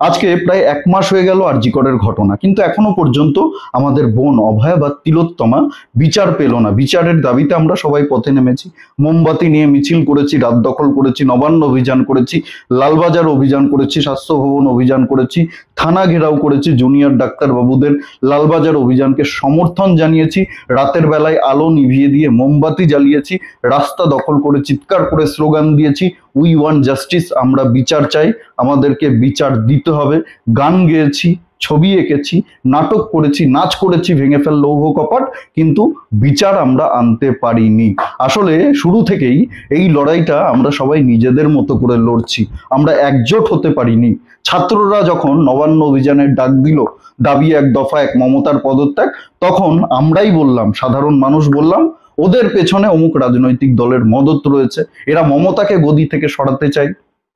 আজকে প্রায় 1 মাস হয়ে গেল আর জি করের ঘটনা, কিন্তু এখনো পর্যন্ত আমাদের বোন অভয়া বা তিলোত্তমা বিচার পেল না। বিচারের দাবিতে আমরা সবাই পথে নেমেছি, মোমবাতি নিয়ে মিছিল করেছি, রাত দখল করেছি, নবান্ন অভিযান করেছি, লালবাজার অভিযান করেছি, স্বাস্থ্য ভবন অভিযান করেছি, থানা ঘেরাও করেছি, জুনিয়র ডাক্তার বাবুদের লালবাজার অভিযানকে সমর্থন জানিয়েছি, রাতের বেলায় আলো নিভিয়ে দিয়ে মোমবাতি জ্বালিয়েছি, রাস্তা দখল করে চিৎকার করে স্লোগান দিয়েছি, উই ওয়ান্ট জাস্টিস, আমরা বিচার চাই, আমাদেরকে বিচার দিতে হবে। গান গেয়েছি, ছবি এঁকেছি, নাটক করেছি, নাচ করেছি, ভেঙে ফেল লৌহ কপাট, কিন্তু বিচার আমরা আনতে পারিনি। আসলে শুরু থেকেই এই লড়াইটা আমরা সবাই নিজেদের মতো করে লড়ছি, আমরা একজোট হতে পারিনি। ছাত্ররা যখন নবান্ন অভিযানের ডাক দিল, দাবি 1 দফা 1 মমতার পদত্যাগ, তখন আমরাই বললাম, সাধারণ মানুষ বললাম, ওদের পেছনে অমুক রাজনৈতিক দলের মদত রয়েছে, এরা মমতাকে গদি থেকে সরাতে চায়,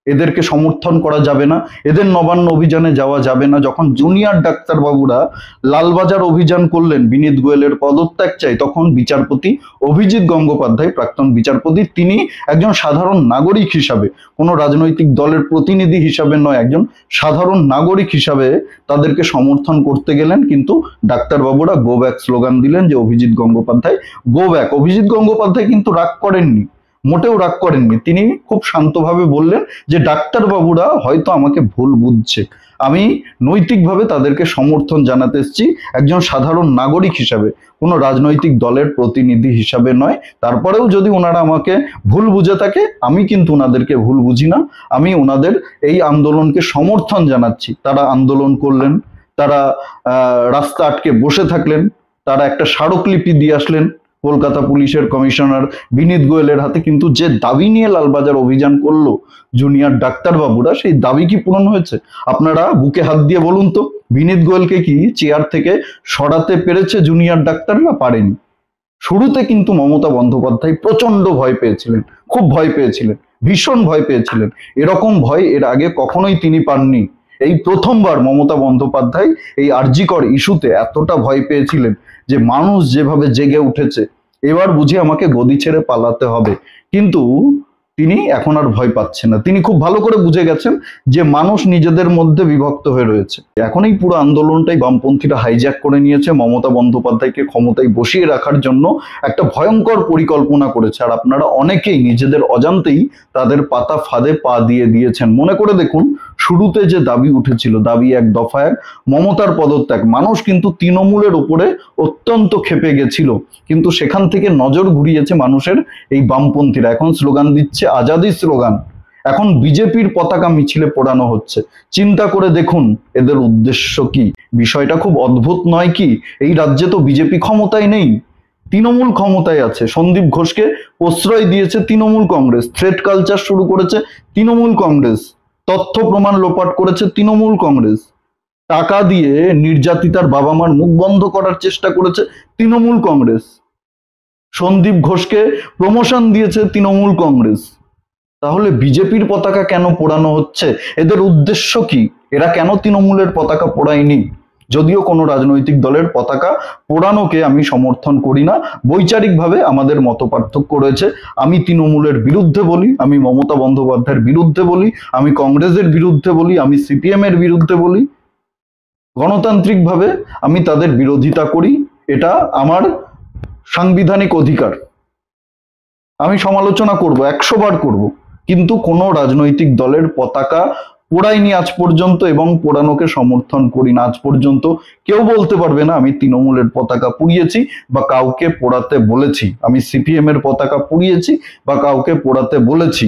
এদেরকে সমর্থন করা যাবে না, এদের নবান্ন অভিযানে যাওয়া যাবে না। যখন জুনিয়র ডাক্তার বাবুরা লালবাজার অভিযান করলেন, বিনীত গোয়েলের পদত্যাগ চাই, তখন বিচারপতি অভিজিৎ গঙ্গোপাধ্যায়, প্রাক্তন বিচারপতি, তিনি একজন সাধারণ নাগরিক হিসাবে, কোনো রাজনৈতিক দলের প্রতিনিধি হিসাবে নয়, একজন সাধারণ নাগরিক হিসাবে তাদেরকে সমর্থন করতে গেলেন। কিন্তু ডাক্তারবাবুরা গো ব্যাক স্লোগান দিলেন যে অভিজিৎ গঙ্গোপাধ্যায় গো ব্যাক। অভিজিৎ গঙ্গোপাধ্যায় কিন্তু রাগ করেননি, মোটেও রাগ করেননি। তিনি খুব শান্তভাবে বললেন যে ডাক্তারবাবুরা হয়তো আমাকে ভুল বুঝছে, আমি নৈতিকভাবে তাদেরকে সমর্থন জানাতে এসেছি, একজন সাধারণ নাগরিক হিসাবে, কোনো রাজনৈতিক দলের প্রতিনিধি হিসাবে নয়। তারপরেও যদি ওনারা আমাকে ভুল বুঝে থাকে, আমি কিন্তু ওনাদেরকে ভুল বুঝি না, আমি ওনাদের এই আন্দোলনকে সমর্থন জানাচ্ছি। তারা আন্দোলন করলেন, তারা রাস্তা আটকে বসে থাকলেন, তারা একটা স্মারকলিপি দিয়ে আসলেন কলকাতা পুলিশের কমিশনার বিনীত গোয়েলের হাতে, কিন্তু যে দাবি নিয়ে লালবাজার অভিযান করলো জুনিয়র ডাক্তারবাবুরা, সেই দাবি কি পূরণ হয়েছে? আপনারা বুকে হাত দিয়ে বলুন তো, বিনীত গোয়েলকে কি চেয়ার থেকে সরাতে পেরেছে জুনিয়র ডাক্তাররা? পারেনি। শুরুতে কিন্তু মমতা বন্দ্যোপাধ্যায় প্রচন্ড ভয় পেয়েছিলেন, খুব ভয় পেয়েছিলেন, ভীষণ ভয় পেয়েছিলেন। এরকম ভয় এর আগে কখনোই তিনি পাননি। এই প্রথমবার মমতা বন্দ্যোপাধ্যায় এই আর জি কর ইস্যুতে এতটা ভয় পেয়েছিলেন যে মানুষ যেভাবে জেগে উঠেছে, এবার বুঝি আমাকে গদি ছেড়ে পালাতে হবে। কিন্তু তিনি এখন আর ভয় পাচ্ছেন না। তিনি খুব ভালো করে বুঝে গেছেন যে মানুষ নিজেদের মধ্যে বিভক্ত হয়ে রয়েছে। এখন এই পুরো আন্দোলনটাই বামপন্থীরা হাইজ্যাক করে নিয়েছে, মমতা বন্দ্যোপাধ্যায়কে ক্ষমতায় বসিয়ে রাখার জন্য একটা ভয়ঙ্কর পরিকল্পনা করেছে। আর আপনারা অনেকেই নিজেদের অজান্তেই তাদের পাতা ফাঁদে পা দিয়ে দিয়েছেন। মনে করে দেখুন, শুরুতে যে দাবি উঠেছিল, দাবি 1 দফা 1 মমতার পদত্যাগ, মানুষ কিন্তু তৃণমূলের উপরে অত্যন্ত ক্ষেপে গেছিল, কিন্তু সেখান থেকে নজর ঘুরিয়েছে মানুষের এই বামপন্থীরা। এখন স্লোগান দিচ্ছে আজাদি স্লোগান, এখন বিজেপির পতাকা মিছিলে পোড়ানো হচ্ছে। চিন্তা করে দেখুন এদের উদ্দেশ্য কি? বিষয়টা খুব অদ্ভুত নয় কি? এই রাজ্যে তো বিজেপি ক্ষমতায় নেই, তৃণমূল ক্ষমতায় আছে। সন্দীপ ঘোষকে প্রশ্রয় দিয়েছে তৃণমূল কংগ্রেস, থ্রেট কালচার শুরু করেছে তৃণমূল কংগ্রেস, তথ্য প্রমাণ লোপাট করেছে তৃণমূল কংগ্রেস, টাকা দিয়ে নির্যাতিতার বাবা মার মুখ বন্ধ করার চেষ্টা করেছে তৃণমূল কংগ্রেস, সন্দীপ ঘোষকে প্রমোশন দিয়েছে তৃণমূল কংগ্রেস। তাহলে বিজেপির পতাকা কেন পোড়ানো হচ্ছে? এদের উদ্দেশ্য কি? এরা কেন তৃণমূলের পতাকা পোড়ায়নি? যদিও কোনো রাজনৈতিক দলের পতাকা পোড়ানোকে আমি সমর্থন করি না, বৈচারিকভাবে আমাদের মত পার্থক্য রয়েছে। আমি তৃণমূলের বিরুদ্ধে বলি, আমি মমতা বন্দ্যোপাধ্যায়ের বিরুদ্ধে বলি, আমি কংগ্রেসের বিরুদ্ধে বলি, আমি সিপিএম এর বিরুদ্ধে বলি, গণতান্ত্রিকভাবে আমি তাদের বিরোধিতা করি, এটা আমার সাংবিধানিক অধিকার। আমি সমালোচনা করব, 100 বার করব, কিন্তু কোনো রাজনৈতিক দলের পতাকা পোড়াইনি আজ পর্যন্ত এবং পোড়ানোকে সমর্থন করি না। আজ পর্যন্ত কেউ বলতে পারবে না আমি তৃণমূলের পতাকা পুড়িয়েছি বা কাউকে পোড়াতে বলেছি, আমি সিপিএম এর পতাকা পুড়িয়েছি বা কাউকে পোড়াতে বলেছি,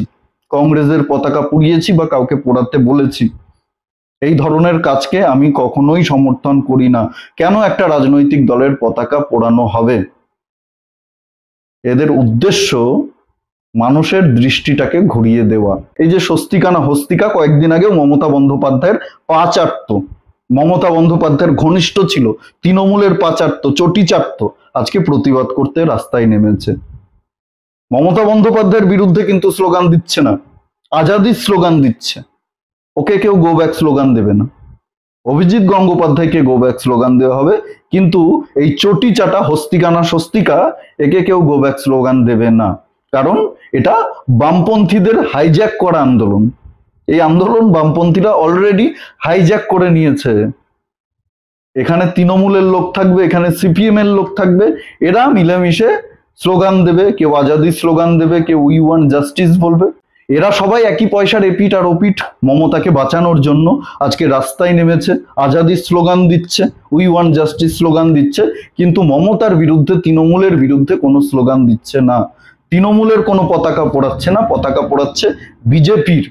কংগ্রেসের পতাকা পুড়িয়েছি বা কাউকে পোড়াতে বলেছি। এই ধরনের কাজকে আমি কখনোই সমর্থন করি না। কেন একটা রাজনৈতিক দলের পতাকা পোড়ানো হবে? এদের উদ্দেশ্য মানুষের দৃষ্টিটাকে ঘুরিয়ে দেওয়া। এই যে স্বস্তিকা না হস্তিকা, কয়েকদিন আগেও মমতা বন্দ্যোপাধ্যায়ের পা চাটতো, মমতা বন্দ্যোপাধ্যায়ের ঘনিষ্ঠ ছিল, তৃণমূলের পা চাটতো, চটি চাটতো, আজকে প্রতিবাদ করতে রাস্তায় নেমেছে। মমতা বন্দ্যোপাধ্যায়ের বিরুদ্ধে কিন্তু স্লোগান দিচ্ছে না, আজাদির স্লোগান দিচ্ছে। ওকে কেউ গো ব্যাক স্লোগান দেবে না, অভিজিৎ গঙ্গোপাধ্যায়কে গো ব্যাক স্লোগান দেওয়া হবে, কিন্তু এই চটি চাটা হস্তিকা না স্বস্তিকা, একে কেউ গো ব্যাক স্লোগান দেবে না। কারণ এটা বামপন্থীদের হাইজ্যাক করা আন্দোলন, এই আন্দোলন বামপন্থীরা অলরেডি হাইজ্যাক করে নিয়েছে। এখানে তৃণমূলের লোক থাকবে, এখানে সিপিএম এর লোক থাকবে, এরা মিলেমিশে স্লোগান দেবে, কেউ আজাদি স্লোগান দেবে, কেউ উই ওয়ান্ট জাস্টিস বলবে। এরা সবাই একই পয়সার এপিট আর ওপিট। মমতাকে বাঁচানোর জন্য আজকে রাস্তায় নেমেছে, আজাদি স্লোগান দিচ্ছে, উই ওয়ান্ট জাস্টিস স্লোগান দিচ্ছে, কিন্তু মমতার বিরুদ্ধে, তৃণমূলের বিরুদ্ধে কোনো স্লোগান দিচ্ছে না। তৃণমূলের কোনো পতাকা পোড়াচ্ছে না, পতাকা পোড়াচ্ছে বিজেপির।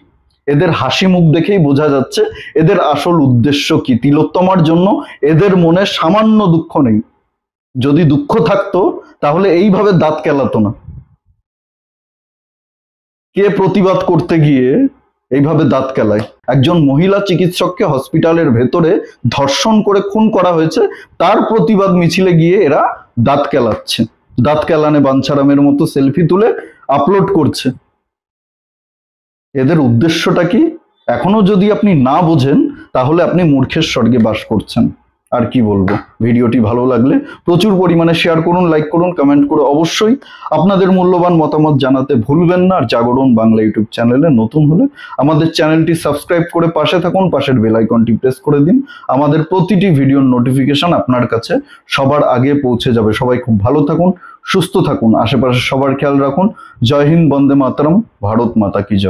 এদের হাসি মুখ দেখেই বোঝা যাচ্ছে এদের আসল উদ্দেশ্য কি। তিলোত্তমার জন্য এদের মনে সামান্য দুঃখ নেই। যদি দুঃখ থাকতো তাহলে এইভাবে দাঁত কেলাতো না। কে প্রতিবাদ করতে গিয়ে এইভাবে দাঁত কেলায়? একজন মহিলা চিকিৎসককে হসপিটালের ভেতরে ধর্ষণ করে খুন করা হয়েছে, তার প্রতিবাদ মিছিলে গিয়ে এরা দাঁত কেলাচ্ছে। দাঁত কেলানে বাঞ্ছারামের মতো সেলফি তুলে আপলোড করছে। এদের উদ্দেশ্যটা কি এখনো যদি আপনি না বোঝেন তাহলে আপনি মূর্খের স্বর্গে বাস করছেন। আর কি বলবো। ভিডিওটি ভালো লাগলে প্রচুর পরিমাণে শেয়ার করুন, লাইক করুন, কমেন্ট করে অবশ্যই আপনাদের মূল্যবান মতামত জানাতে ভুলবেন না। আর জাগরণ বাংলা ইউটিউব চ্যানেলে নতুন হলে আমাদের চ্যানেলটি সাবস্ক্রাইব করে পাশে থাকুন, পাশের বেল আইকনটি প্রেস করে দিন। আমাদের প্রতিটি ভিডিওর নোটিফিকেশন আপনার কাছে সবার আগে পৌঁছে যাবে। সবাই খুব ভালো থাকুন, সুস্থ থাকুন, আশেপাশে সবার খেয়াল রাখুন। জয় হিন্দ, বন্দে মাতরম, ভারত মাতা কি জয়।